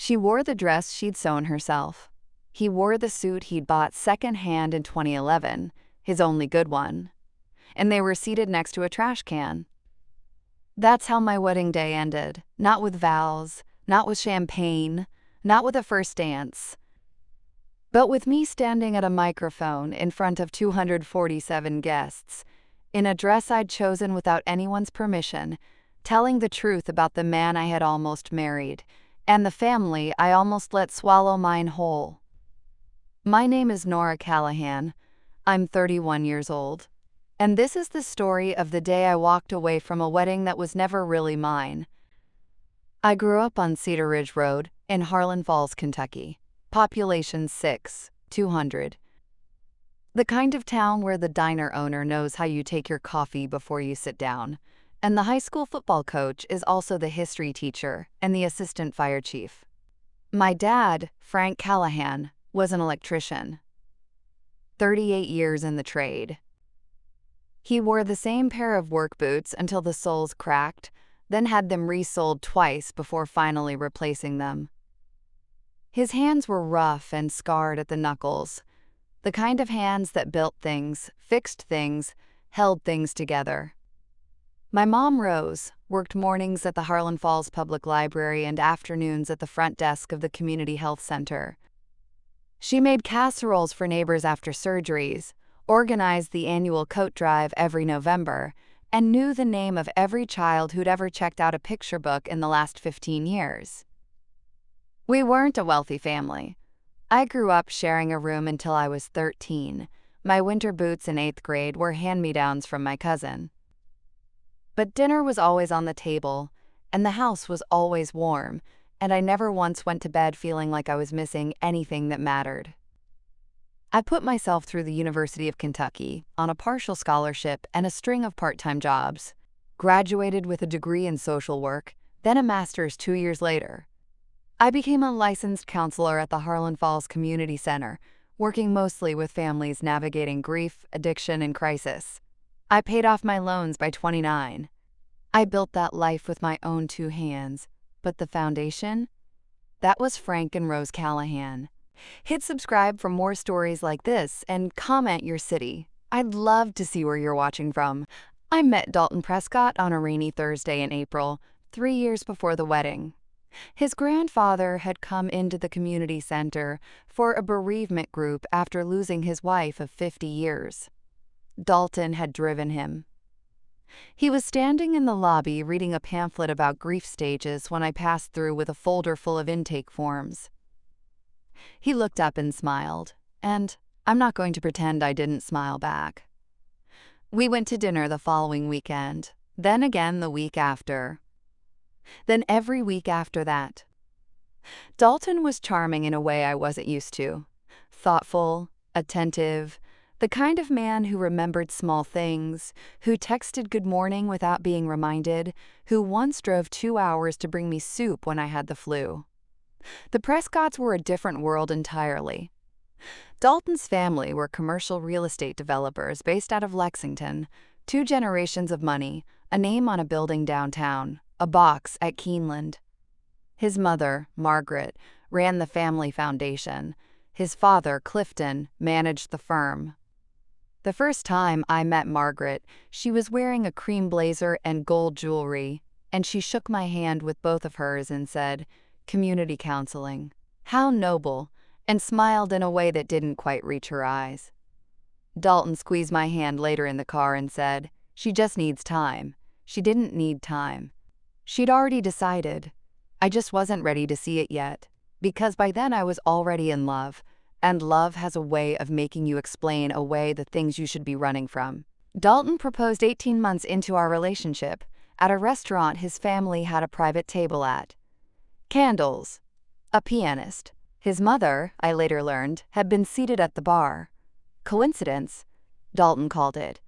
She wore the dress she'd sewn herself. He wore the suit he'd bought second-hand in 2011, his only good one. And they were seated next to a trash can. That's how my wedding day ended. Not with vows, not with champagne, not with a first dance, but with me standing at a microphone in front of 247 guests, in a dress I'd chosen without anyone's permission, telling the truth about the man I had almost married, and the family I almost let swallow mine whole. My name is Nora Callahan. I'm 31 years old. And this is the story of the day I walked away from a wedding that was never really mine. I grew up on Cedar Ridge Road in Harlan Falls, Kentucky. Population 200. The kind of town where the diner owner knows how you take your coffee before you sit down, and the high school football coach is also the history teacher and the assistant fire chief. My dad, Frank Callahan, was an electrician. 38 years in the trade. He wore the same pair of work boots until the soles cracked, then had them resoled twice before finally replacing them. His hands were rough and scarred at the knuckles, the kind of hands that built things, fixed things, held things together. My mom, Rose, worked mornings at the Harlan Falls Public Library and afternoons at the front desk of the Community Health Center. She made casseroles for neighbors after surgeries, organized the annual coat drive every November, and knew the name of every child who'd ever checked out a picture book in the last 15 years. We weren't a wealthy family. I grew up sharing a room until I was 13. My winter boots in 8th grade were hand-me-downs from my cousin. But dinner was always on the table, and the house was always warm, and I never once went to bed feeling like I was missing anything that mattered. I put myself through the University of Kentucky on a partial scholarship and a string of part-time jobs, graduated with a degree in social work, then a master's 2 years later. I became a licensed counselor at the Harlan Falls Community Center, working mostly with families navigating grief, addiction, and crisis. I paid off my loans by 29. I built that life with my own 2 hands, but the foundation? That was Frank and Rose Callahan. Hit subscribe for more stories like this and comment your city. I'd love to see where you're watching from. I met Dalton Prescott on a rainy Thursday in April, 3 years before the wedding. His grandfather had come into the community center for a bereavement group after losing his wife of 50 years. Dalton had driven him. He was standing in the lobby reading a pamphlet about grief stages when I passed through with a folder full of intake forms. He looked up and smiled, and I'm not going to pretend I didn't smile back. We went to dinner the following weekend, then again the week after. Then every week after that. Dalton was charming in a way I wasn't used to. Thoughtful, attentive, the kind of man who remembered small things, who texted good morning without being reminded, who once drove 2 hours to bring me soup when I had the flu. The Prescotts were a different world entirely. Dalton's family were commercial real estate developers based out of Lexington, 2 generations of money, a name on a building downtown, a box at Keeneland. His mother, Margaret, ran the family foundation. His father, Clifton, managed the firm. The first time I met Margaret, she was wearing a cream blazer and gold jewelry, and she shook my hand with both of hers and said, "Community counseling. How noble," and smiled in a way that didn't quite reach her eyes. Dalton squeezed my hand later in the car and said, "She just needs time." She didn't need time. She'd already decided. I just wasn't ready to see it yet, because by then I was already in love, and love has a way of making you explain away the things you should be running from. Dalton proposed 18 months into our relationship, at a restaurant his family had a private table at. Candles. A pianist. His mother, I later learned, had been seated at the bar. Coincidence? Dalton called it.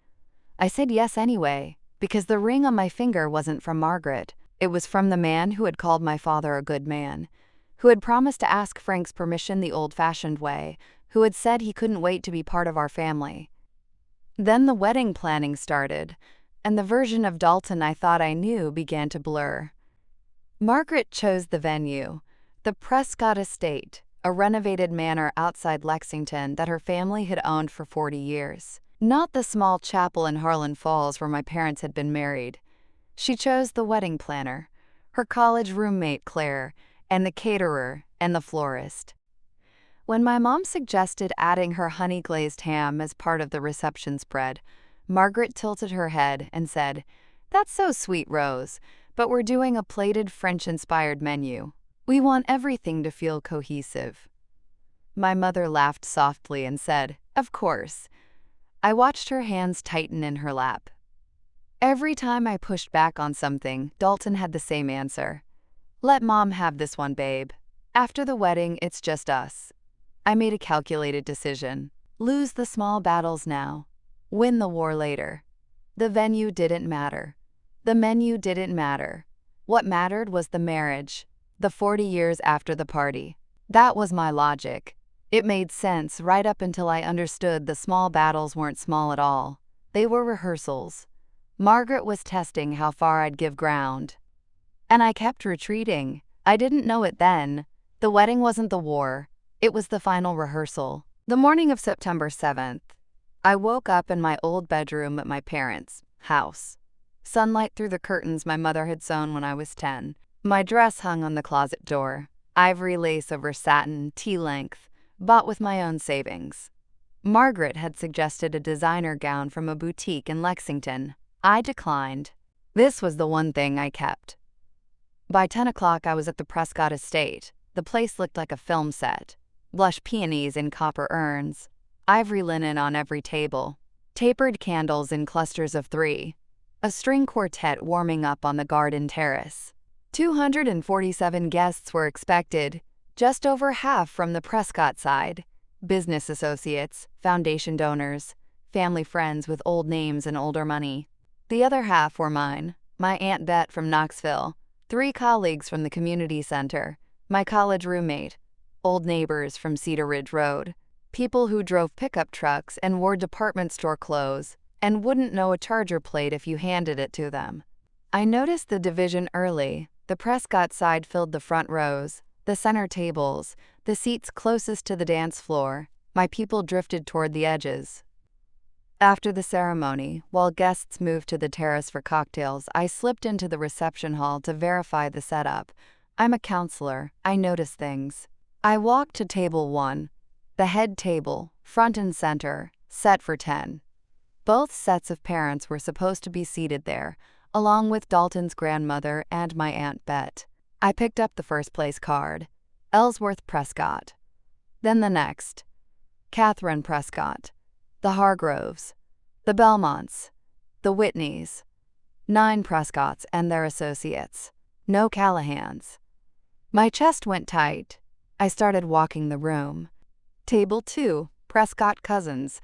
I said yes anyway, because the ring on my finger wasn't from Margaret. It was from the man who had called my father a good man, who had promised to ask Frank's permission the old-fashioned way, who had said he couldn't wait to be part of our family. Then the wedding planning started, and the version of Dalton I thought I knew began to blur. Margaret chose the venue. The Prescott Estate, a renovated manor outside Lexington that her family had owned for 40 years. Not the small chapel in Harlan Falls where my parents had been married. She chose the wedding planner, her college roommate Claire, and the caterer and the florist. When my mom suggested adding her honey-glazed ham as part of the reception spread, Margaret tilted her head and said, "That's so sweet, Rose, but we're doing a plated French-inspired menu. We want everything to feel cohesive." My mother laughed softly and said, "Of course." I watched her hands tighten in her lap. Every time I pushed back on something, Dalton had the same answer. "Let Mom have this one, babe. After the wedding, it's just us." I made a calculated decision. Lose the small battles now. Win the war later. The venue didn't matter. The menu didn't matter. What mattered was the marriage, the 40 years after the party. That was my logic. It made sense right up until I understood the small battles weren't small at all. They were rehearsals. Margaret was testing how far I'd give ground. And I kept retreating. I didn't know it then. The wedding wasn't the war. It was the final rehearsal. The morning of September 7th, I woke up in my old bedroom at my parents' house. Sunlight through the curtains my mother had sewn when I was 10. My dress hung on the closet door, ivory lace over satin, tea-length, bought with my own savings. Margaret had suggested a designer gown from a boutique in Lexington. I declined. This was the one thing I kept. By 10 o'clock I was at the Prescott Estate. The place looked like a film set. Blush peonies in copper urns, ivory linen on every table, tapered candles in clusters of 3, a string quartet warming up on the garden terrace. 247 guests were expected, just over half from the Prescott side, business associates, foundation donors, family friends with old names and older money. The other half were mine, my Aunt Bet from Knoxville, 3 colleagues from the community center, my college roommate, old neighbors from Cedar Ridge Road, people who drove pickup trucks and wore department store clothes and wouldn't know a charger plate if you handed it to them. I noticed the division early. The Prescott side filled the front rows, the center tables, the seats closest to the dance floor. My people drifted toward the edges. After the ceremony, while guests moved to the terrace for cocktails, I slipped into the reception hall to verify the setup. I'm a counselor. I notice things. I walked to table 1, the head table, front and center, set for 10. Both sets of parents were supposed to be seated there, along with Dalton's grandmother and my Aunt Bet. I picked up the first place card, Ellsworth Prescott. Then the next, Catherine Prescott, the Hargroves, the Belmonts, the Whitneys, 9 Prescotts and their associates, no Callahans. My chest went tight. I started walking the room. Table 2, Prescott cousins.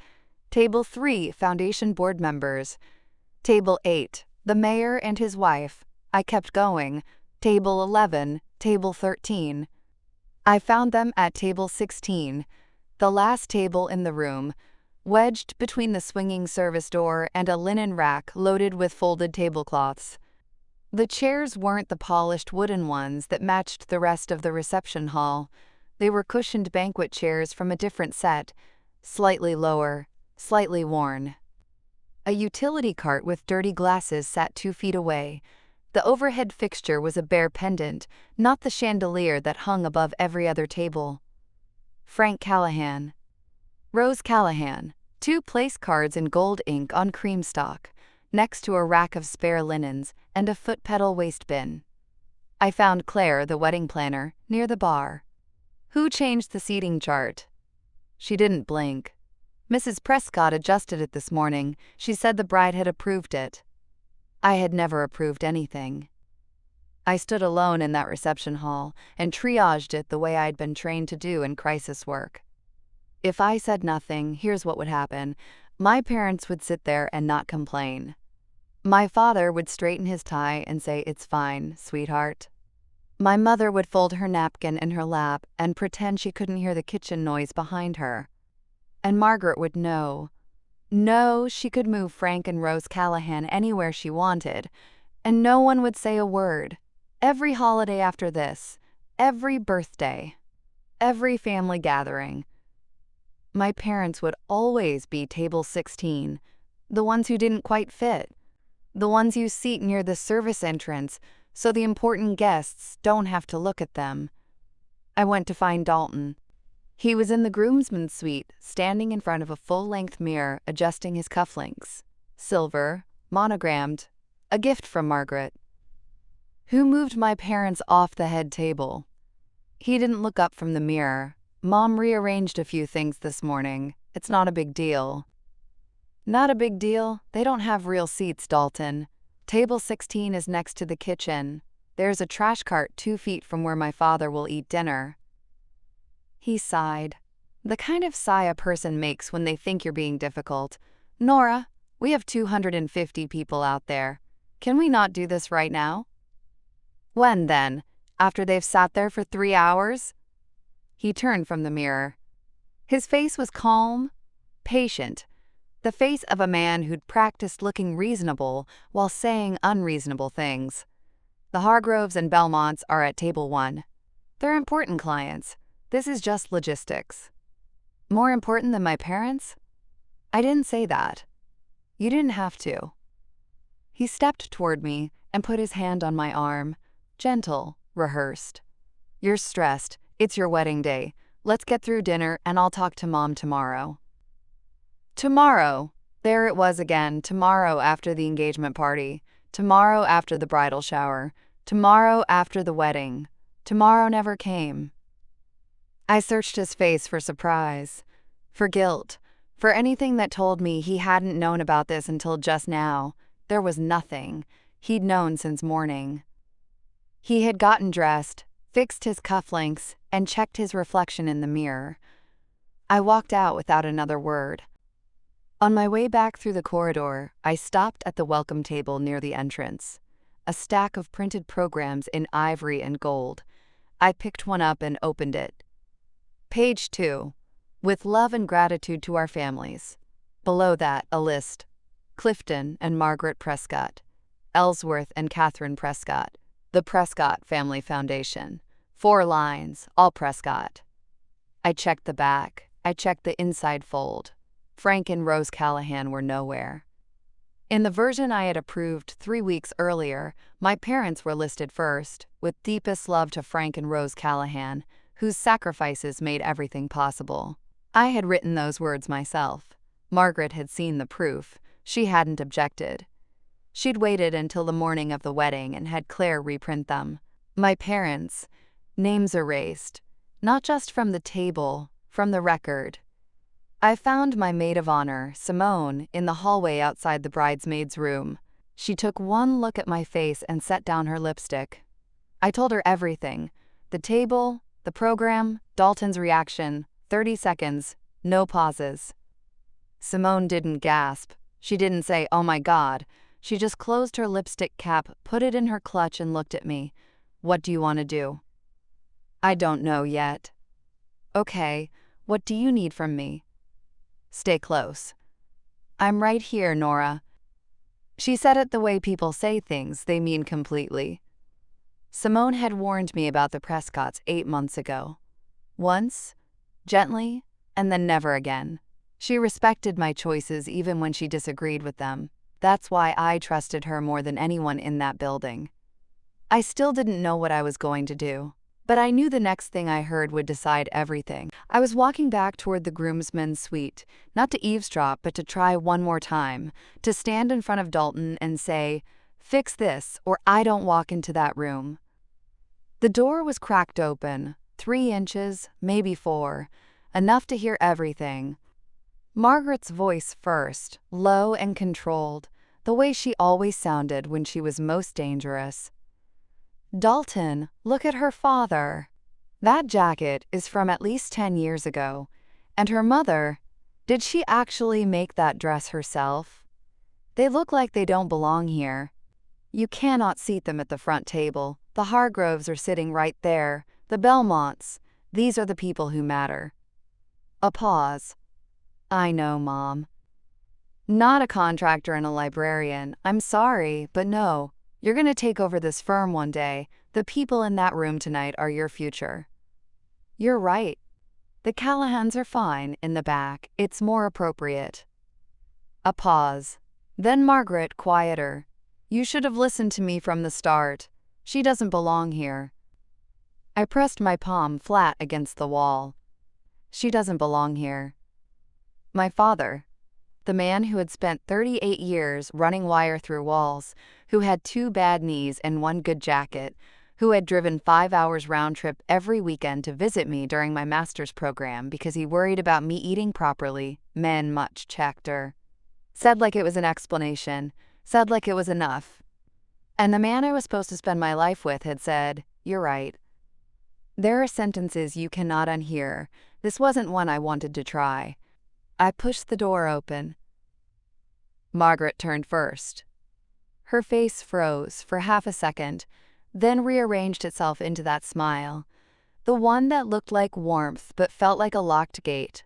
Table 3, foundation board members. Table 8, the mayor and his wife. I kept going. Table 11, table 13. I found them at table 16, the last table in the room, wedged between the swinging service door and a linen rack loaded with folded tablecloths. The chairs weren't the polished wooden ones that matched the rest of the reception hall. They were cushioned banquet chairs from a different set, slightly lower, slightly worn. A utility cart with dirty glasses sat 2 feet away. The overhead fixture was a bare pendant, not the chandelier that hung above every other table. Frank Callahan. Rose Callahan. 2 place cards in gold ink on cream stock, next to a rack of spare linens and a foot pedal waste bin. I found Claire, the wedding planner, near the bar. "Who changed the seating chart?" She didn't blink. "Mrs. Prescott adjusted it this morning. She said the bride had approved it." I had never approved anything. I stood alone in that reception hall and triaged it the way I'd been trained to do in crisis work. If I said nothing, here's what would happen. My parents would sit there and not complain. My father would straighten his tie and say, "It's fine, sweetheart." My mother would fold her napkin in her lap and pretend she couldn't hear the kitchen noise behind her. And Margaret would know. No, she could move Frank and Rose Callahan anywhere she wanted, and no one would say a word. Every holiday after this, Every birthday, every family gathering. My parents would always be table 16, the ones who didn't quite fit, the ones you seat near the service entrance so the important guests don't have to look at them. I went to find Dalton. He was in the groomsman's suite, standing in front of a full-length mirror adjusting his cufflinks. Silver, monogrammed, a gift from Margaret. Who moved my parents off the head table? He didn't look up from the mirror. Mom rearranged a few things this morning. It's not a big deal. Not a big deal? They don't have real seats, Dalton. Table 16 is next to the kitchen. There's a trash cart 2 feet from where my father will eat dinner. He sighed. The kind of sigh a person makes when they think you're being difficult. Nora, we have 250 people out there. Can we not do this right now? When then? After they've sat there for 3 hours? He turned from the mirror. His face was calm, patient, the face of a man who'd practiced looking reasonable while saying unreasonable things. The Hargroves and Belmonts are at table 1. They're important clients. This is just logistics. More important than my parents? I didn't say that. You didn't have to. He stepped toward me and put his hand on my arm, gentle, rehearsed. You're stressed. It's your wedding day. Let's get through dinner and I'll talk to Mom tomorrow. Tomorrow. There it was again. Tomorrow after the engagement party. Tomorrow after the bridal shower. Tomorrow after the wedding. Tomorrow never came. I searched his face for surprise, for guilt, for anything that told me he hadn't known about this until just now. There was nothing. He'd known since morning. He had gotten dressed, fixed his cufflinks, and checked his reflection in the mirror. I walked out without another word. On my way back through the corridor, I stopped at the welcome table near the entrance. A stack of printed programs in ivory and gold. I picked one up and opened it. Page 2. With love and gratitude to our families. Below that, a list. Clifton and Margaret Prescott. Ellsworth and Catherine Prescott. The Prescott Family Foundation. 4 lines, all Prescott. I checked the back. I checked the inside fold. Frank and Rose Callahan were nowhere. In the version I had approved 3 weeks earlier, my parents were listed first, with deepest love to Frank and Rose Callahan, whose sacrifices made everything possible. I had written those words myself. Margaret had seen the proof. She hadn't objected. She'd waited until the morning of the wedding and had Claire reprint them. My parents, names erased, not just from the table, from the record. I found my maid of honor, Simone, in the hallway outside the bridesmaid's room. She took one look at my face and set down her lipstick. I told her everything. The table, the program, Dalton's reaction, 30 seconds, no pauses. Simone didn't gasp. She didn't say, "Oh my God." She just closed her lipstick cap, put it in her clutch and looked at me. "What do you want to do?" "I don't know yet." "Okay, what do you need from me?" "Stay close." "I'm right here, Nora." She said it the way people say things they mean completely. Simone had warned me about the Prescotts 8 months ago. Once, gently, and then never again. She respected my choices even when she disagreed with them. That's why I trusted her more than anyone in that building. I still didn't know what I was going to do, but I knew the next thing I heard would decide everything. I was walking back toward the groomsmen's suite, not to eavesdrop, but to try one more time, to stand in front of Dalton and say, "Fix this, or I don't walk into that room." The door was cracked open, 3 inches, maybe 4, enough to hear everything. Margaret's voice first, low and controlled, the way she always sounded when she was most dangerous. "Dalton, look at her father. That jacket is from at least 10 years ago. And her mother, did she actually make that dress herself? They look like they don't belong here. You cannot seat them at the front table. The Hargroves are sitting right there. The Belmonts. These are the people who matter." A pause. "I know, Mom. Not a contractor and a librarian. I'm sorry, but no. You're gonna take over this firm one day. The people in that room tonight are your future. You're right. The Callahans are fine in the back. It's more appropriate. A pause. Then Margaret, quieter. You should have listened to me from the start. She doesn't belong here. I pressed my palm flat against the wall. She doesn't belong here. My father, the man who had spent 38 years running wire through walls, who had 2 bad knees and 1 good jacket, who had driven 5 hours round trip every weekend to visit me during my master's program because he worried about me eating properly, men much checkter. Said like it was an explanation, said like it was enough. And the man I was supposed to spend my life with had said, "You're right." There are sentences you cannot unhear. This wasn't one I wanted to try. I pushed the door open. Margaret turned first. Her face froze for half a second, then rearranged itself into that smile, the one that looked like warmth but felt like a locked gate.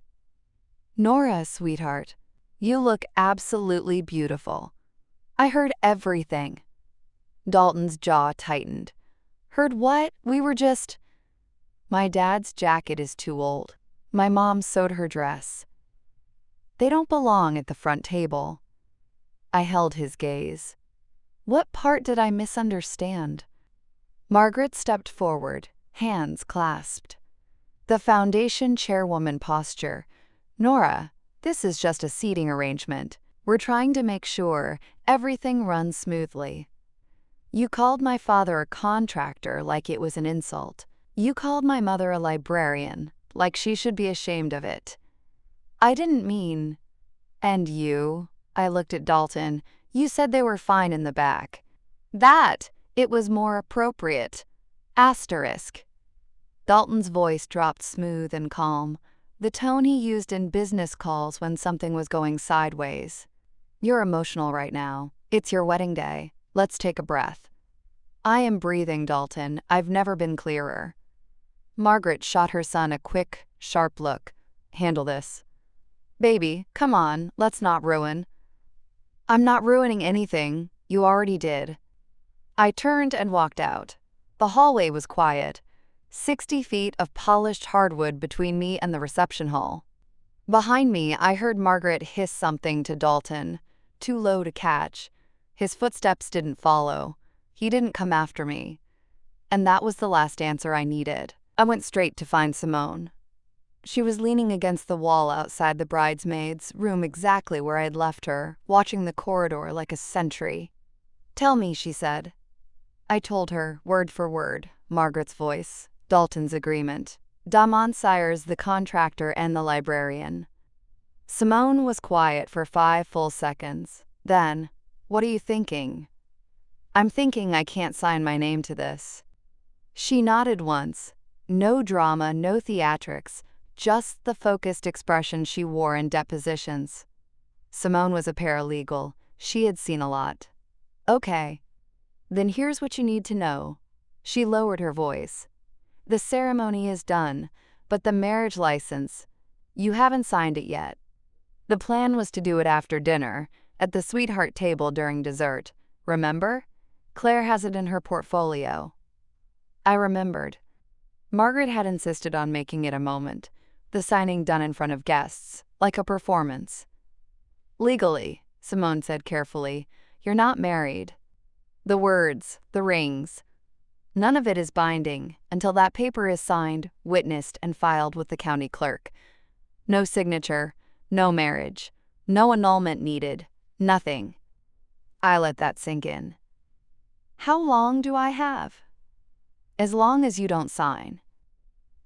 "Nora, sweetheart, you look absolutely beautiful. I heard everything." Dalton's jaw tightened. "Heard what? We were just—" "My dad's jacket is too old. My mom sewed her dress. They don't belong at the front table." I held his gaze. What part did I misunderstand? Margaret stepped forward, hands clasped. The foundation chairwoman posture. "Nora, this is just a seating arrangement. We're trying to make sure everything runs smoothly. You called my father a contractor like it was an insult. You called my mother a librarian, like she should be ashamed of it. I didn't mean—" "And you?" I looked at Dalton. "You said they were fine in the back." "That! It was more appropriate. Asterisk." Dalton's voice dropped smooth and calm, the tone he used in business calls when something was going sideways. "You're emotional right now. It's your wedding day. Let's take a breath." "I am breathing, Dalton. I've never been clearer." Margaret shot her son a quick, sharp look. "Handle this." "Baby, come on, let's not ruin." "I'm not ruining anything. You already did." I turned and walked out. The hallway was quiet. 60 feet of polished hardwood between me and the reception hall. Behind me, I heard Margaret hiss something to Dalton, too low to catch. His footsteps didn't follow. He didn't come after me. And that was the last answer I needed. I went straight to find Simone. She was leaning against the wall outside the bridesmaids' room exactly where I had left her, watching the corridor like a sentry. "Tell me," she said. I told her, word for word, Margaret's voice, Dalton's agreement, Damon Sires the contractor and the librarian. Simone was quiet for 5 full seconds. Then, "What are you thinking?" "I'm thinking I can't sign my name to this." She nodded once. No drama, no theatrics, just the focused expression she wore in depositions. Simone was a paralegal. She had seen a lot. "Okay. Then here's what you need to know." She lowered her voice. "The ceremony is done, but the marriage license, you haven't signed it yet. The plan was to do it after dinner, at the sweetheart table during dessert. Remember? Claire has it in her portfolio." I remembered. Margaret had insisted on making it a moment, the signing done in front of guests, like a performance. "Legally," Simone said carefully, "you're not married. The words, the rings, none of it is binding until that paper is signed, witnessed, and filed with the county clerk. No signature, no marriage, no annulment needed, nothing." I let that sink in. "How long do I have?" "As long as you don't sign."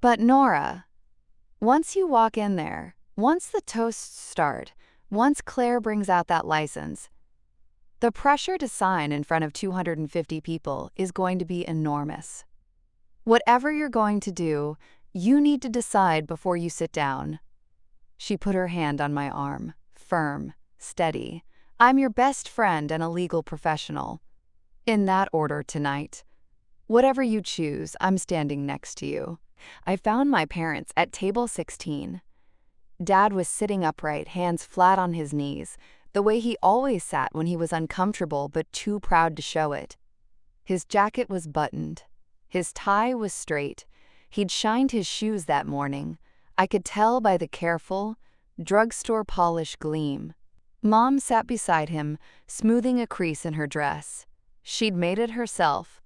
"But Nora, once you walk in there, once the toasts start, once Claire brings out that license, the pressure to sign in front of 250 people is going to be enormous. Whatever you're going to do, you need to decide before you sit down." She put her hand on my arm, firm, steady. "I'm your best friend and a legal professional. In that order tonight. Whatever you choose, I'm standing next to you." I found my parents at table 16. Dad was sitting upright, hands flat on his knees, the way he always sat when he was uncomfortable but too proud to show it. His jacket was buttoned. His tie was straight. He'd shined his shoes that morning. I could tell by the careful, drugstore polish gleam. Mom sat beside him, smoothing a crease in her dress. She'd made it herself.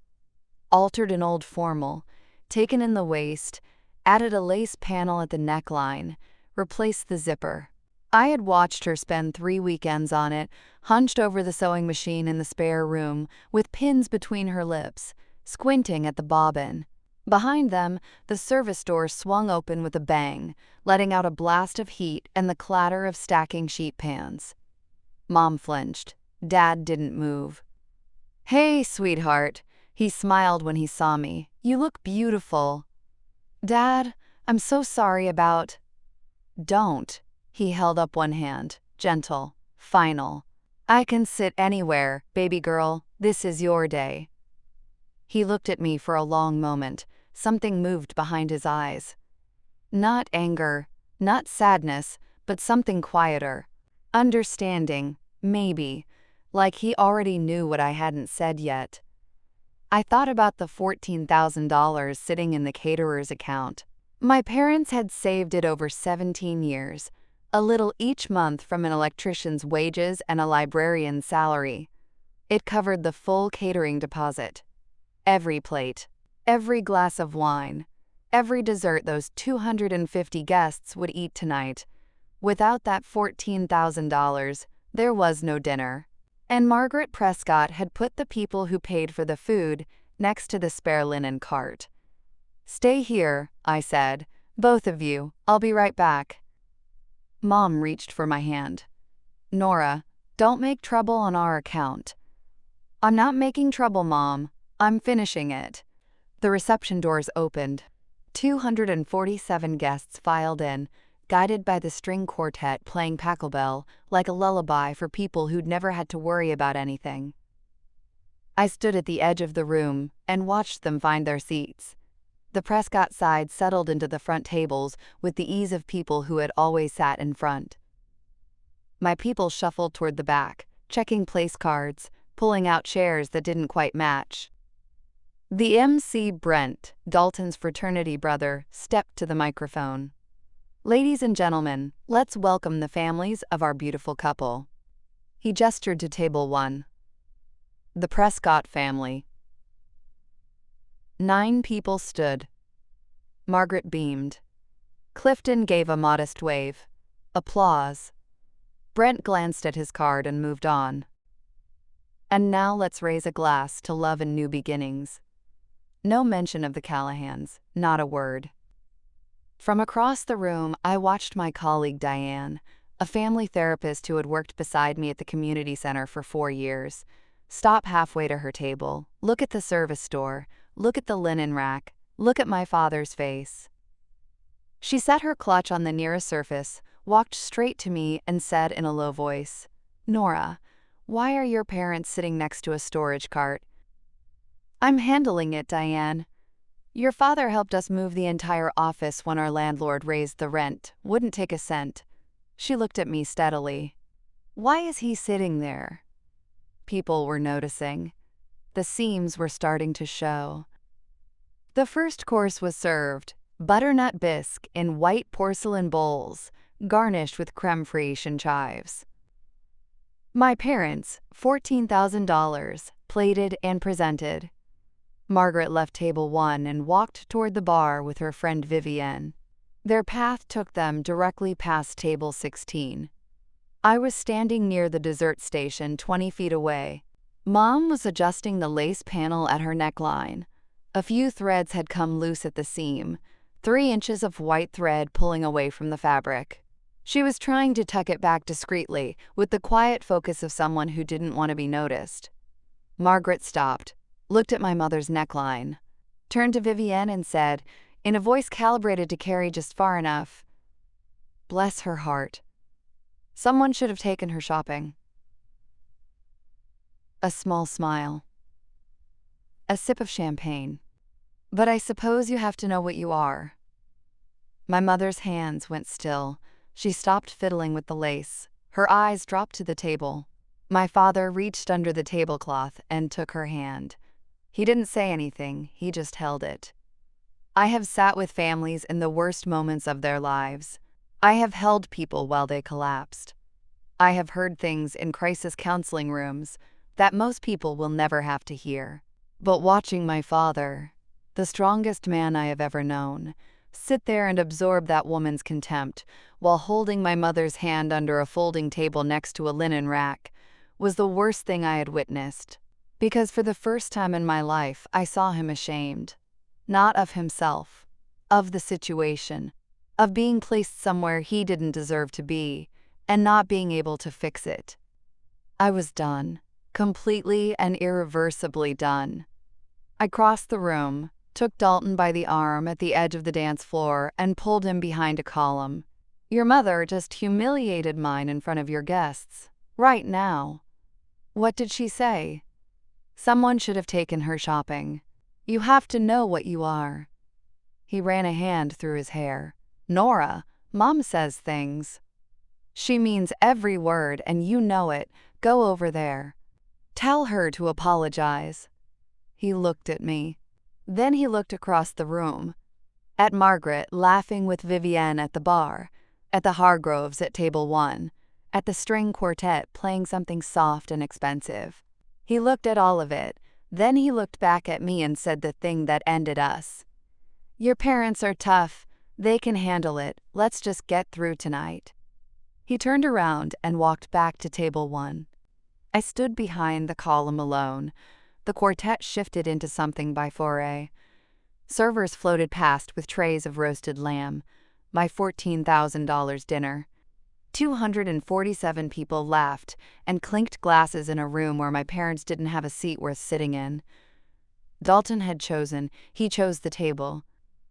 Altered an old formal, taken in the waist, added a lace panel at the neckline, replaced the zipper. I had watched her spend 3 weekends on it, hunched over the sewing machine in the spare room, with pins between her lips, squinting at the bobbin. Behind them, the service door swung open with a bang, letting out a blast of heat and the clatter of stacking sheet pans. Mom flinched. Dad didn't move. "Hey, sweetheart," he smiled when he saw me. "You look beautiful." "Dad, I'm so sorry about—" "Don't." He held up one hand, gentle, final. "I can sit anywhere, baby girl. This is your day." He looked at me for a long moment. Something moved behind his eyes. Not anger, not sadness, but something quieter. Understanding, maybe, like he already knew what I hadn't said yet. I thought about the $14,000 sitting in the caterer's account. My parents had saved it over 17 years. A little each month from an electrician's wages and a librarian's salary. It covered the full catering deposit. Every plate, every glass of wine, every dessert those 250 guests would eat tonight. Without that $14,000, there was no dinner. And Margaret Prescott had put the people who paid for the food next to the spare linen cart. "Stay here," I said. "Both of you. I'll be right back." Mom reached for my hand. "Nora, don't make trouble on our account." "I'm not making trouble, Mom. I'm finishing it." The reception doors opened. 247 guests filed in, guided by the string quartet playing pachelbel like a lullaby for people who'd never had to worry about anything. I stood at the edge of the room and watched them find their seats. The Prescott side settled into the front tables with the ease of people who had always sat in front. My people shuffled toward the back, checking place cards, pulling out chairs that didn't quite match. The MC, Brent, Dalton's fraternity brother, stepped to the microphone. "Ladies and gentlemen, let's welcome the families of our beautiful couple." He gestured to table 1. The Prescott family. 9 people stood. Margaret beamed. Clifton gave a modest wave. Applause. Brent glanced at his card and moved on. "And now let's raise a glass to love and new beginnings." No mention of the Callahans, not a word. From across the room, I watched my colleague Diane, a family therapist who had worked beside me at the community center for 4 years, stop halfway to her table, look at the service door, look at the linen rack, look at my father's face. She set her clutch on the nearest surface, walked straight to me, and said in a low voice, "Nora, why are your parents sitting next to a storage cart?" "I'm handling it, Diane. Your father helped us move the entire office when our landlord raised the rent, wouldn't take a cent." She looked at me steadily. "Why is he sitting there?" People were noticing. The seams were starting to show. The first course was served, butternut bisque in white porcelain bowls, garnished with creme fraiche and chives. My parents, $14,000, plated and presented. Margaret left table 1 and walked toward the bar with her friend Vivienne. Their path took them directly past table 16. I was standing near the dessert station 20 feet away. Mom was adjusting the lace panel at her neckline. A few threads had come loose at the seam, 3 inches of white thread pulling away from the fabric. She was trying to tuck it back discreetly, with the quiet focus of someone who didn't want to be noticed. Margaret stopped, looked at my mother's neckline, turned to Vivienne and said, in a voice calibrated to carry just far enough, "Bless her heart. Someone should have taken her shopping." A small smile. A sip of champagne. "But I suppose you have to know what you are." My mother's hands went still. She stopped fiddling with the lace. Her eyes dropped to the table. My father reached under the tablecloth and took her hand. He didn't say anything, he just held it. I have sat with families in the worst moments of their lives. I have held people while they collapsed. I have heard things in crisis counseling rooms that most people will never have to hear. But watching my father, the strongest man I have ever known, sit there and absorb that woman's contempt while holding my mother's hand under a folding table next to a linen rack was the worst thing I had witnessed. Because for the first time in my life, I saw him ashamed. Not of himself, of the situation, of being placed somewhere he didn't deserve to be, and not being able to fix it. I was done, completely and irreversibly done. I crossed the room, took Dalton by the arm at the edge of the dance floor, and pulled him behind a column. Your mother just humiliated mine in front of your guests, right now. What did she say? Someone should have taken her shopping. You have to know what you are. He ran a hand through his hair. Nora, Mom says things. She means every word, and you know it. Go over there. Tell her to apologize. He looked at me. Then he looked across the room. At Margaret, laughing with Vivienne at the bar. At the Hargroves at table 1. At the string quartet playing something soft and expensive. He looked at all of it. Then he looked back at me and said the thing that ended us. Your parents are tough. They can handle it. Let's just get through tonight. He turned around and walked back to table 1. I stood behind the column alone. The quartet shifted into something by foray. Servers floated past with trays of roasted lamb, my $14,000 dinner. 247 people laughed and clinked glasses in a room where my parents didn't have a seat worth sitting in. Dalton had chosen. He chose the table.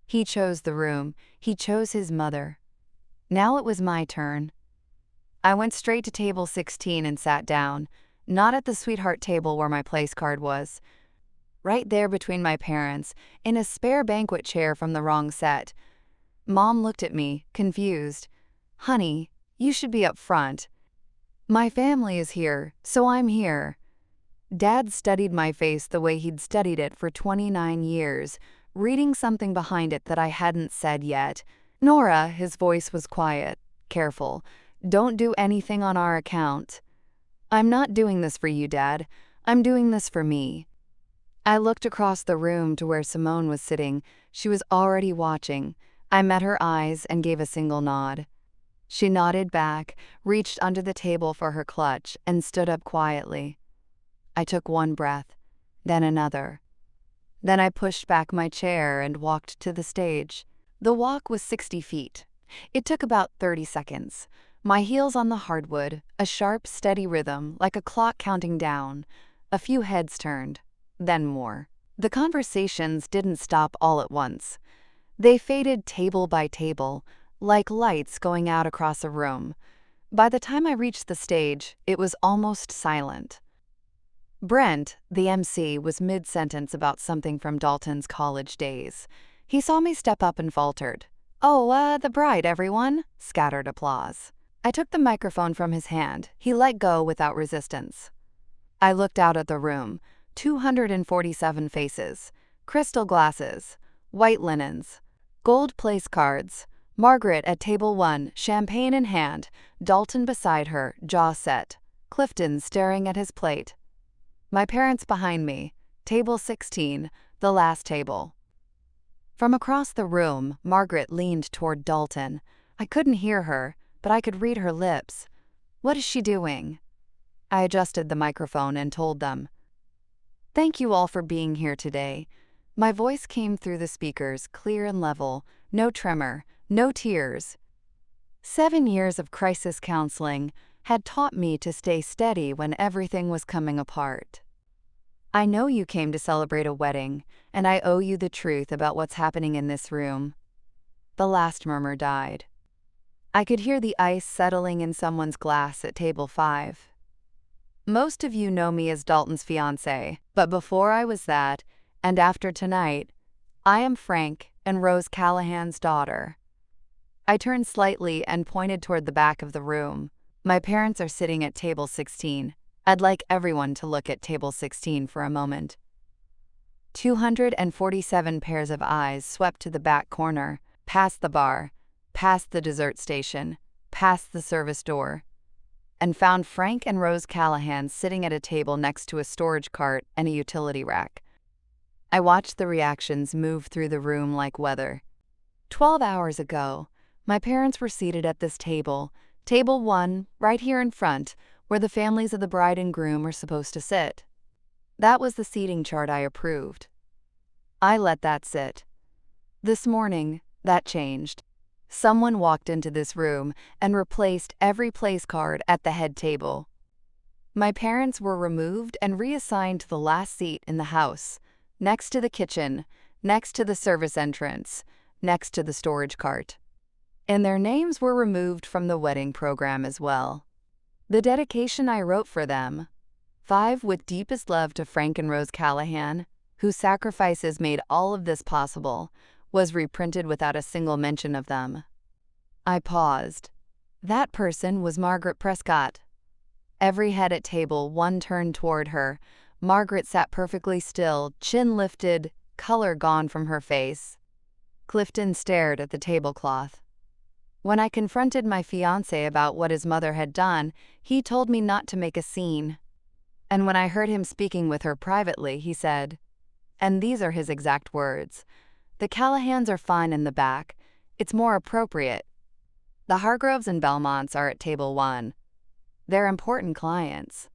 He chose the room. He chose his mother. Now it was my turn. I went straight to table 16 and sat down, not at the sweetheart table where my place card was. Right there between my parents, in a spare banquet chair from the wrong set. Mom looked at me, confused. Honey, you should be up front. My family is here, so I'm here. Dad studied my face the way he'd studied it for 29 years, reading something behind it that I hadn't said yet. Nora, his voice was quiet, careful. Don't do anything on our account. I'm not doing this for you, Dad. I'm doing this for me. I looked across the room to where Simone was sitting. She was already watching. I met her eyes and gave a single nod. She nodded back, reached under the table for her clutch, and stood up quietly. I took one breath, then another. Then I pushed back my chair and walked to the stage. The walk was 60 feet. It took about 30 seconds. My heels on the hardwood, a sharp, steady rhythm, like a clock counting down. A few heads turned, then more. The conversations didn't stop all at once. They faded table by table, like lights going out across a room. By the time I reached the stage, it was almost silent. Brent, the MC, was mid-sentence about something from Dalton's college days. He saw me step up and faltered. "Oh, the bride, everyone." Scattered applause. I took the microphone from his hand. He let go without resistance. I looked out at the room. 247 faces. Crystal glasses. White linens. Gold place cards. Margaret at table 1, champagne in hand. Dalton beside her, jaw set. Clifton staring at his plate. My parents behind me. Table 16, the last table. From across the room, Margaret leaned toward Dalton. I couldn't hear her, but I could read her lips. What is she doing? I adjusted the microphone and told them. Thank you all for being here today. My voice came through the speakers, clear and level, no tremor, no tears. 7 years of crisis counseling had taught me to stay steady when everything was coming apart. I know you came to celebrate a wedding, and I owe you the truth about what's happening in this room. The last murmur died. I could hear the ice settling in someone's glass at table 5. Most of you know me as Dalton's fiancé, but before I was that, and after tonight, I am Frank and Rose Callahan's daughter. I turned slightly and pointed toward the back of the room. My parents are sitting at table 16. I'd like everyone to look at table 16 for a moment. 247 pairs of eyes swept to the back corner, past the bar, past the dessert station, past the service door, and found Frank and Rose Callahan sitting at a table next to a storage cart and a utility rack. I watched the reactions move through the room like weather. 12 hours ago, my parents were seated at this table, table 1, right here in front, where the families of the bride and groom are supposed to sit. That was the seating chart I approved. I let that sit. This morning, that changed. Someone walked into this room and replaced every place card at the head table. My parents were removed and reassigned to the last seat in the house, next to the kitchen, next to the service entrance, next to the storage cart. And their names were removed from the wedding program as well. The dedication I wrote for them, 5 with deepest love to Frank and Rose Callahan, whose sacrifices made all of this possible, was reprinted without a single mention of them. I paused. That person was Margaret Prescott. Every head at table 1 turned toward her. Margaret sat perfectly still, chin lifted, color gone from her face. Clifton stared at the tablecloth. When I confronted my fiancé about what his mother had done, he told me not to make a scene. And when I heard him speaking with her privately, he said, and these are his exact words, "The Callahans are fine in the back. It's more appropriate. The Hargroves and Belmonts are at table 1. They're important clients."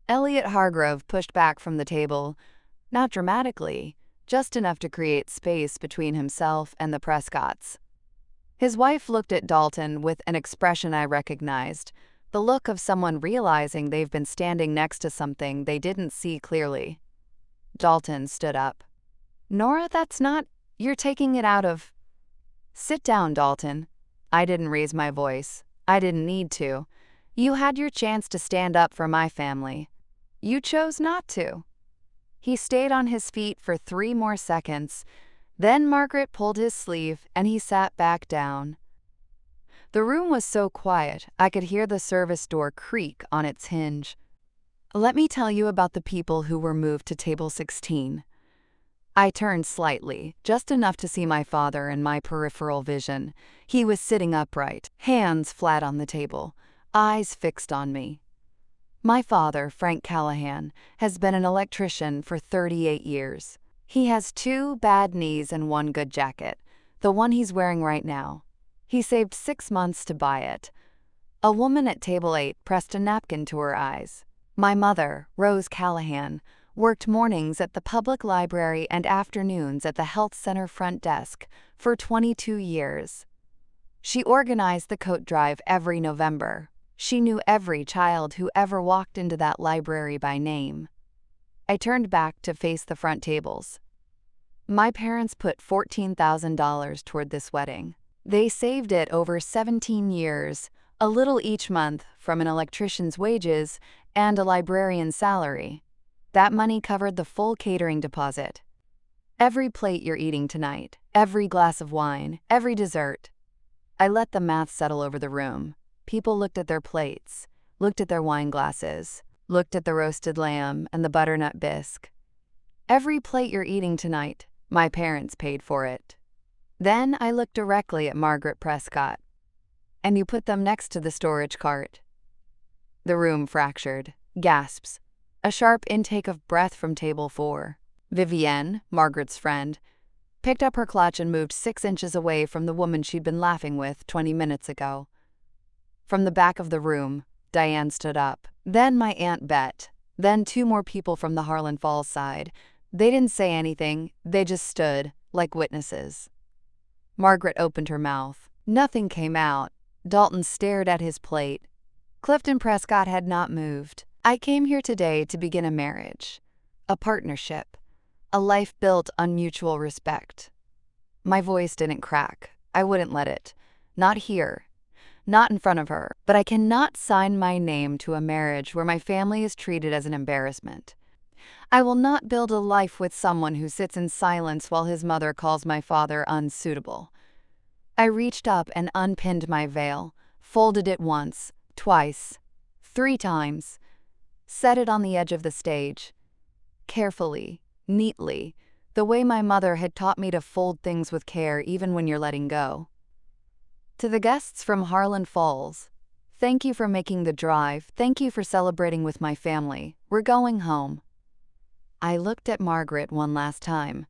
Elliot Hargrove pushed back from the table, not dramatically, just enough to create space between himself and the Prescotts. His wife looked at Dalton with an expression I recognized, the look of someone realizing they've been standing next to something they didn't see clearly. Dalton stood up. "Nora, that's not... You're taking it out of..." "Sit down, Dalton." I didn't raise my voice. I didn't need to. You had your chance to stand up for my family. You chose not to. He stayed on his feet for 3 more seconds. Then Margaret pulled his sleeve and he sat back down. The room was so quiet, I could hear the service door creak on its hinge. "Let me tell you about the people who were moved to table 16. I turned slightly, just enough to see my father in my peripheral vision. He was sitting upright, hands flat on the table, eyes fixed on me. My father, Frank Callahan, has been an electrician for 38 years. He has 2 bad knees and 1 good jacket, the one he's wearing right now. He saved 6 months to buy it." A woman at table 8 pressed a napkin to her eyes. "My mother, Rose Callahan, worked mornings at the public library and afternoons at the health center front desk for 22 years. She organized the coat drive every November. She knew every child who ever walked into that library by name." I turned back to face the front tables. My parents put $14,000 toward this wedding. They saved it over 17 years, a little each month from an electrician's wages and a librarian's salary. That money covered the full catering deposit. Every plate you're eating tonight, every glass of wine, every dessert. I let the math settle over the room. People looked at their plates, looked at their wine glasses, looked at the roasted lamb and the butternut bisque. Every plate you're eating tonight, my parents paid for it. Then I looked directly at Margaret Prescott. "And you put them next to the storage cart." The room fractured. Gasps. A sharp intake of breath from table 4. Vivienne, Margaret's friend, picked up her clutch and moved 6 inches away from the woman she'd been laughing with 20 minutes ago. From the back of the room, Diane stood up. Then my Aunt Bet. Then 2 more people from the Harlan Falls side. They didn't say anything. They just stood, like witnesses. Margaret opened her mouth. Nothing came out. Dalton stared at his plate. Clifton Prescott had not moved. "I came here today to begin a marriage, a partnership, a life built on mutual respect." My voice didn't crack. I wouldn't let it. Not here. Not in front of her. But I cannot sign my name to a marriage where my family is treated as an embarrassment. I will not build a life with someone who sits in silence while his mother calls my father unsuitable. I reached up and unpinned my veil, folded it once, twice, 3 times, set it on the edge of the stage. Carefully, neatly, the way my mother had taught me to fold things with care even when you're letting go. To the guests from Harlan Falls, thank you for making the drive. Thank you for celebrating with my family. We're going home. I looked at Margaret one last time.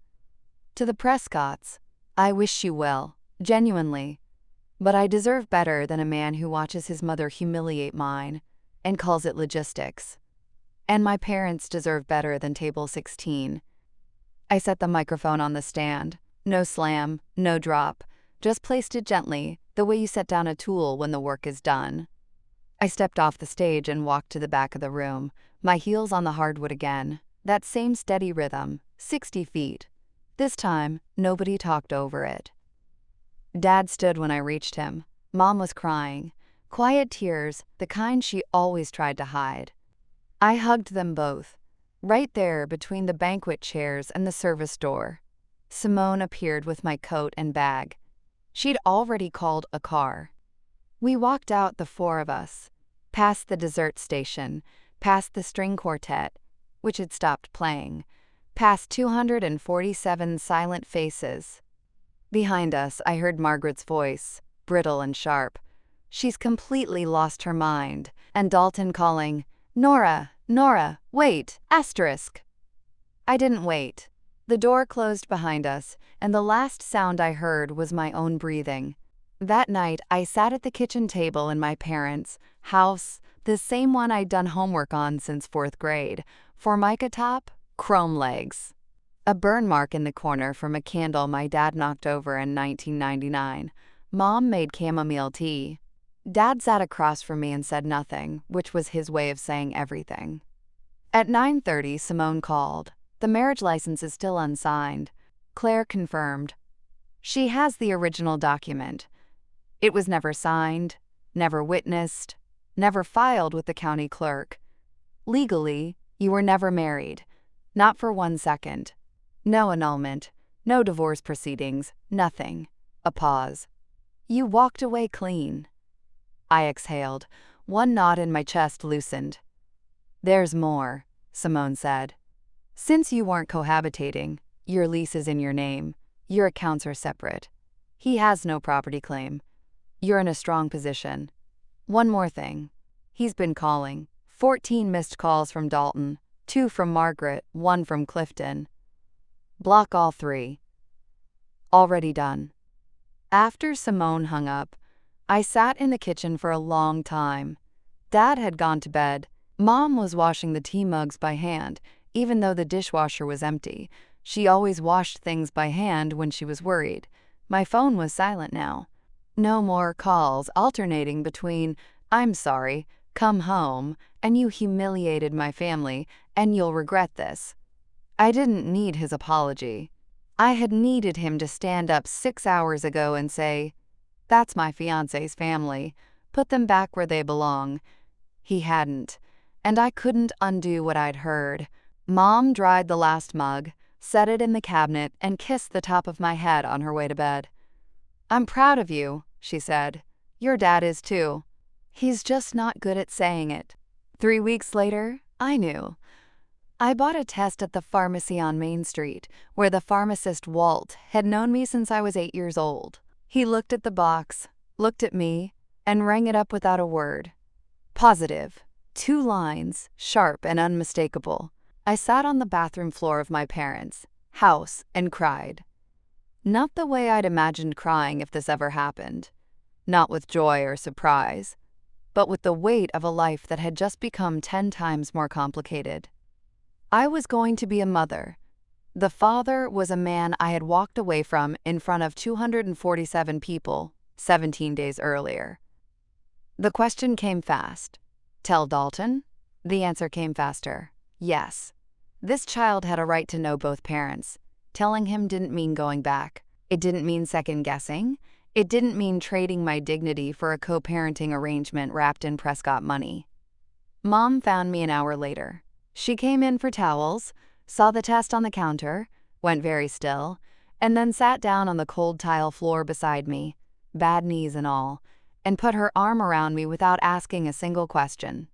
To the Prescotts, I wish you well, genuinely. But I deserve better than a man who watches his mother humiliate mine and calls it logistics. And my parents deserve better than table 16. I set the microphone on the stand. No slam, no drop. Just placed it gently, the way you set down a tool when the work is done. I stepped off the stage and walked to the back of the room, my heels on the hardwood again. That same steady rhythm, 60 feet. This time, nobody talked over it. Dad stood when I reached him. Mom was crying. Quiet tears, the kind she always tried to hide. I hugged them both, right there between the banquet chairs and the service door. Simone appeared with my coat and bag. She'd already called a car. We walked out, the four of us, past the dessert station, past the string quartet, which had stopped playing, past 247 silent faces. Behind us, I heard Margaret's voice, brittle and sharp. She's completely lost her mind, and Dalton calling, "Nora, Nora, wait, asterisk." I didn't wait. The door closed behind us, and the last sound I heard was my own breathing. That night, I sat at the kitchen table in my parents' house, the same one I'd done homework on since 4th grade. Formica top, chrome legs. A burn mark in the corner from a candle my dad knocked over in 1999. Mom made chamomile tea. Dad sat across from me and said nothing, which was his way of saying everything. At 9:30, Simone called. The marriage license is still unsigned. Claire confirmed. She has the original document. It was never signed, never witnessed, never filed with the county clerk. Legally, you were never married. Not for 1 second. No annulment, no divorce proceedings, nothing. A pause. You walked away clean. I exhaled. One knot in my chest loosened. There's more, Simone said. Since you weren't cohabitating, your lease is in your name, your accounts are separate. He has no property claim. You're in a strong position. One more thing. He's been calling. 14 missed calls from Dalton, 2 from Margaret, 1 from Clifton. Block all 3. Already done. After Simone hung up, I sat in the kitchen for a long time. Dad had gone to bed. Mom was washing the tea mugs by hand, even though the dishwasher was empty. She always washed things by hand when she was worried. My phone was silent now. No more calls alternating between, "I'm sorry, come home," and "you humiliated my family, and you'll regret this." I didn't need his apology. I had needed him to stand up 6 hours ago and say, "That's my fiancé's family. Put them back where they belong." He hadn't, and I couldn't undo what I'd heard. Mom dried the last mug, set it in the cabinet, and kissed the top of my head on her way to bed. "I'm proud of you," she said. "Your dad is too. He's just not good at saying it." 3 weeks later, I knew. I bought a test at the pharmacy on Main Street, where the pharmacist Walt had known me since I was 8 years old. He looked at the box, looked at me, and rang it up without a word. Positive. 2 lines, sharp and unmistakable. I sat on the bathroom floor of my parents' house and cried. Not the way I'd imagined crying if this ever happened. Not with joy or surprise, but with the weight of a life that had just become 10 times more complicated. I was going to be a mother. The father was a man I had walked away from in front of 247 people 17 days earlier. The question came fast. Tell Dalton? The answer came faster. Yes. This child had a right to know both parents. Telling him didn't mean going back. It didn't mean second-guessing. It didn't mean trading my dignity for a co-parenting arrangement wrapped in Prescott money. Mom found me an hour later. She came in for towels, saw the test on the counter, went very still, and then sat down on the cold tile floor beside me, bad knees and all, and put her arm around me without asking a single question.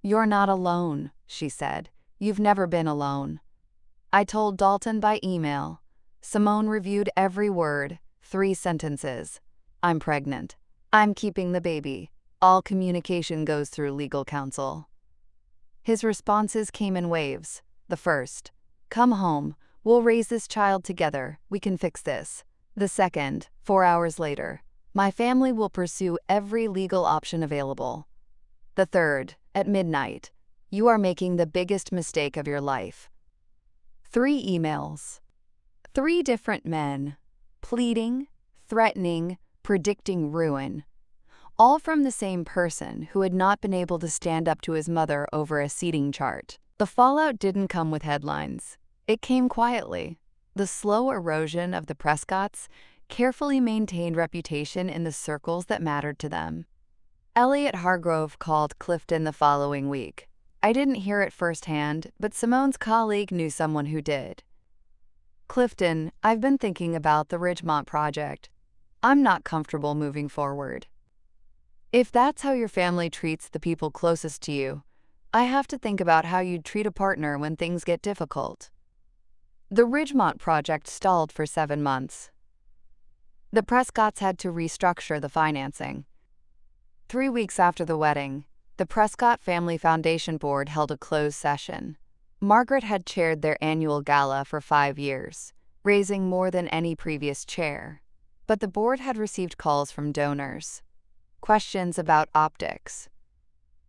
"You're not alone," she said. "You've never been alone." I told Dalton by email. Simone reviewed every word, 3 sentences. I'm pregnant. I'm keeping the baby. All communication goes through legal counsel. His responses came in waves. The first, come home. We'll raise this child together. We can fix this. The second, 4 hours later, my family will pursue every legal option available. The third, at midnight, you are making the biggest mistake of your life. 3 emails. 3 different men, pleading, threatening, predicting ruin. All from the same person who had not been able to stand up to his mother over a seating chart. The fallout didn't come with headlines. It came quietly. The slow erosion of the Prescotts' carefully maintained reputation in the circles that mattered to them. Elliot Hargrove called Clifton the following week. I didn't hear it firsthand, but Simone's colleague knew someone who did. Clifton, I've been thinking about the Ridgemont project. I'm not comfortable moving forward. If that's how your family treats the people closest to you, I have to think about how you'd treat a partner when things get difficult. The Ridgemont project stalled for 7 months. The Prescotts had to restructure the financing. 3 weeks after the wedding, the Prescott Family Foundation Board held a closed session. Margaret had chaired their annual gala for 5 years, raising more than any previous chair. But the board had received calls from donors. Questions about optics.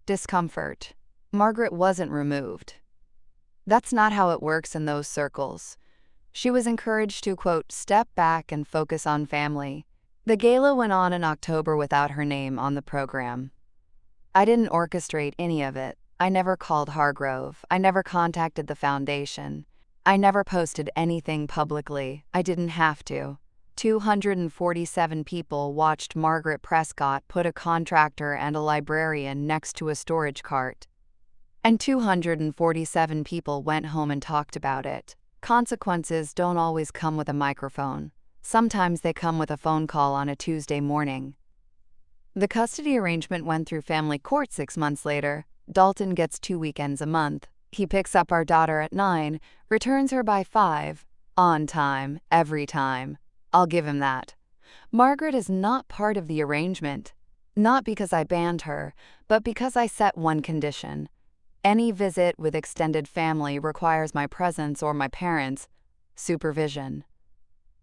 Discomfort. Margaret wasn't removed. That's not how it works in those circles. She was encouraged to, quote, step back and focus on family. The gala went on in October without her name on the program. I didn't orchestrate any of it. I never called Hargrove. I never contacted the foundation. I never posted anything publicly. I didn't have to. 247 people watched Margaret Prescott put a contractor and a librarian next to a storage cart. And 247 people went home and talked about it. Consequences don't always come with a microphone. Sometimes they come with a phone call on a Tuesday morning. The custody arrangement went through family court 6 months later. Dalton gets 2 weekends a month. He picks up our daughter at 9, returns her by 5. On time, every time. I'll give him that. Margaret is not part of the arrangement. Not because I banned her, but because I set one condition. Any visit with extended family requires my presence or my parents' supervision.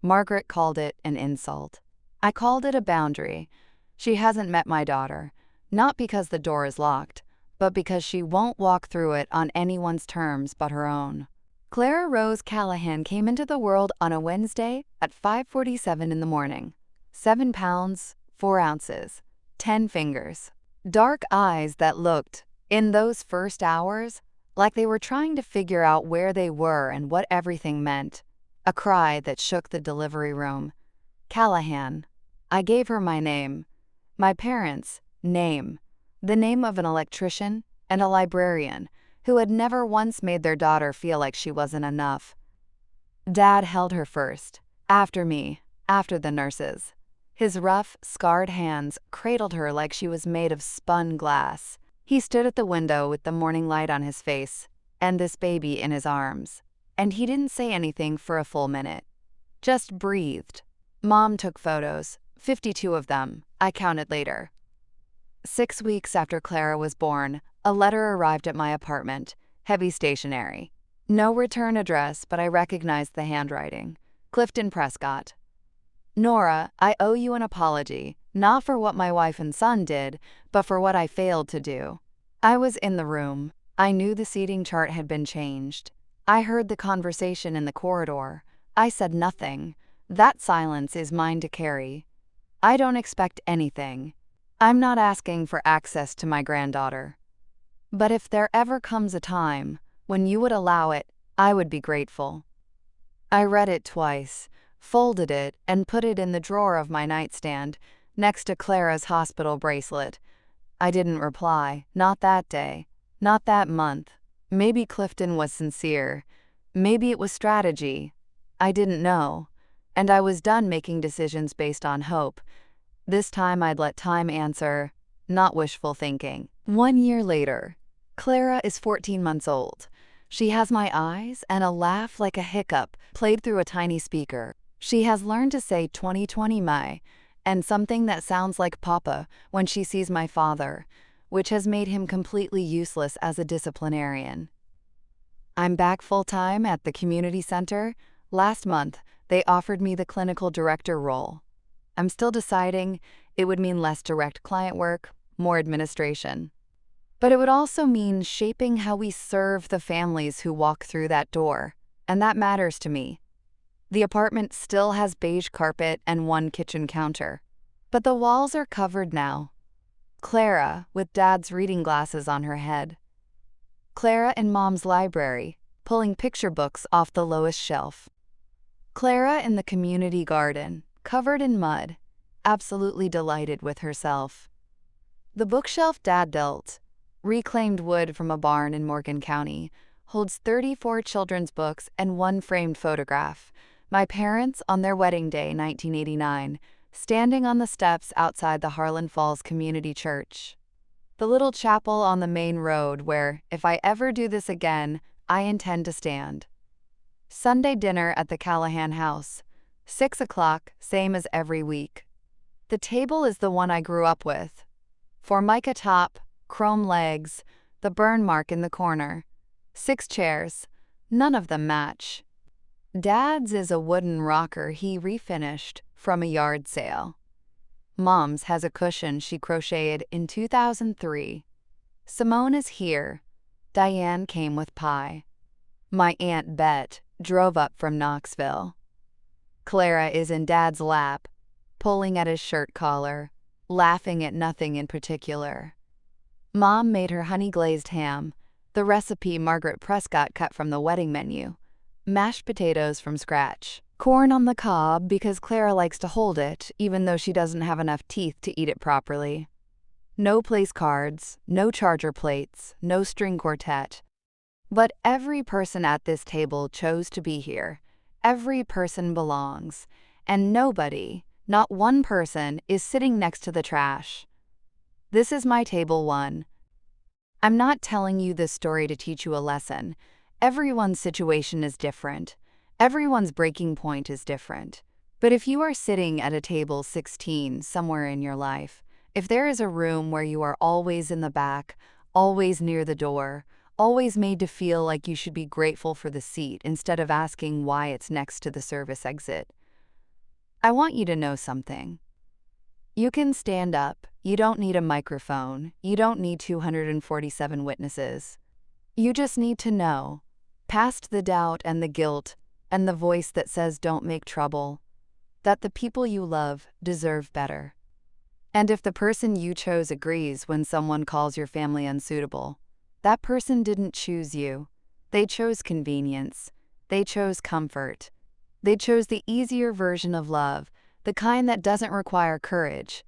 Margaret called it an insult. I called it a boundary. She hasn't met my daughter, not because the door is locked, but because she won't walk through it on anyone's terms but her own. Clara Rose Callahan came into the world on a Wednesday at 5:47 in the morning. 7 pounds, 4 ounces, 10 fingers. Dark eyes that looked, in those first hours, like they were trying to figure out where they were and what everything meant. A cry that shook the delivery room. Callahan. I gave her my name. My parents' name. The name of an electrician and a librarian who had never once made their daughter feel like she wasn't enough. Dad held her first, after me, after the nurses. His rough, scarred hands cradled her like she was made of spun glass. He stood at the window with the morning light on his face and this baby in his arms. And he didn't say anything for a full minute. Just breathed. Mom took photos, 52 of them. I counted later. 6 weeks after Clara was born, a letter arrived at my apartment, heavy stationery. No return address, but I recognized the handwriting. Clifton Prescott. Nora, I owe you an apology, not for what my wife and son did, but for what I failed to do. I was in the room. I knew the seating chart had been changed. I heard the conversation in the corridor. I said nothing. That silence is mine to carry. I don't expect anything. I'm not asking for access to my granddaughter. But if there ever comes a time when you would allow it, I would be grateful. I read it twice, folded it, and put it in the drawer of my nightstand, next to Clara's hospital bracelet. I didn't reply, not that day, not that month. Maybe Clifton was sincere. Maybe it was strategy. I didn't know. And I was done making decisions based on hope. This time I'd let time answer, not wishful thinking. 1 year later, Clara is 14 months old. She has my eyes and a laugh like a hiccup played through a tiny speaker. She has learned to say 2020 my and something that sounds like Papa when she sees my father, which has made him completely useless as a disciplinarian. I'm back full-time at the community center. Last month, they offered me the clinical director role. I'm still deciding. It would mean less direct client work, more administration. But it would also mean shaping how we serve the families who walk through that door, and that matters to me. The apartment still has beige carpet and one kitchen counter, but the walls are covered now. Clara, with Dad's reading glasses on her head. Clara in Mom's library, pulling picture books off the lowest shelf. Clara in the community garden, covered in mud, absolutely delighted with herself. The bookshelf Dad built, reclaimed wood from a barn in Morgan County, holds 34 children's books and one framed photograph. My parents on their wedding day, 1989, standing on the steps outside the Harlan Falls Community Church. The little chapel on the main road where, if I ever do this again, I intend to stand. Sunday dinner at the Callahan house. 6 o'clock, same as every week. The table is the one I grew up with. Formica top, chrome legs, the burn mark in the corner. 6 chairs. None of them match. Dad's is a wooden rocker he refinished from a yard sale. Mom's has a cushion she crocheted in 2003. Simone is here. Diane came with pie. My Aunt Bet drove up from Knoxville. Clara is in Dad's lap, pulling at his shirt collar, laughing at nothing in particular. Mom made her honey-glazed ham, the recipe Margaret Prescott cut from the wedding menu, mashed potatoes from scratch, corn on the cob because Clara likes to hold it even though she doesn't have enough teeth to eat it properly. No place cards, no charger plates, no string quartet. But every person at this table chose to be here. Every person belongs, and nobody, not one person, is sitting next to the trash. This is my table 1. I'm not telling you this story to teach you a lesson. Everyone's situation is different. Everyone's breaking point is different. But if you are sitting at a table 16 somewhere in your life, if there is a room where you are always in the back, always near the door, always made to feel like you should be grateful for the seat instead of asking why it's next to the service exit, I want you to know something. You can stand up. You don't need a microphone. You don't need 247 witnesses. You just need to know, past the doubt and the guilt and the voice that says don't make trouble, that the people you love deserve better. And if the person you chose agrees when someone calls your family unsuitable, that person didn't choose you. They chose convenience. They chose comfort. They chose the easier version of love, the kind that doesn't require courage.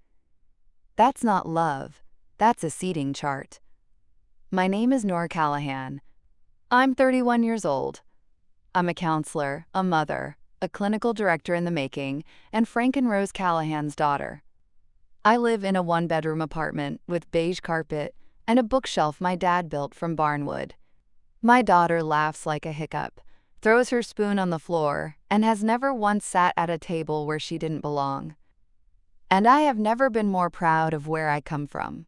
That's not love. That's a seating chart. My name is Nora Callahan. I'm 31 years old. I'm a counselor, a mother, a clinical director in the making, and Frank and Rose Callahan's daughter. I live in a 1-bedroom apartment with beige carpet and a bookshelf my dad built from barnwood. My daughter laughs like a hiccup, throws her spoon on the floor, and has never once sat at a table where she didn't belong. And I have never been more proud of where I come from.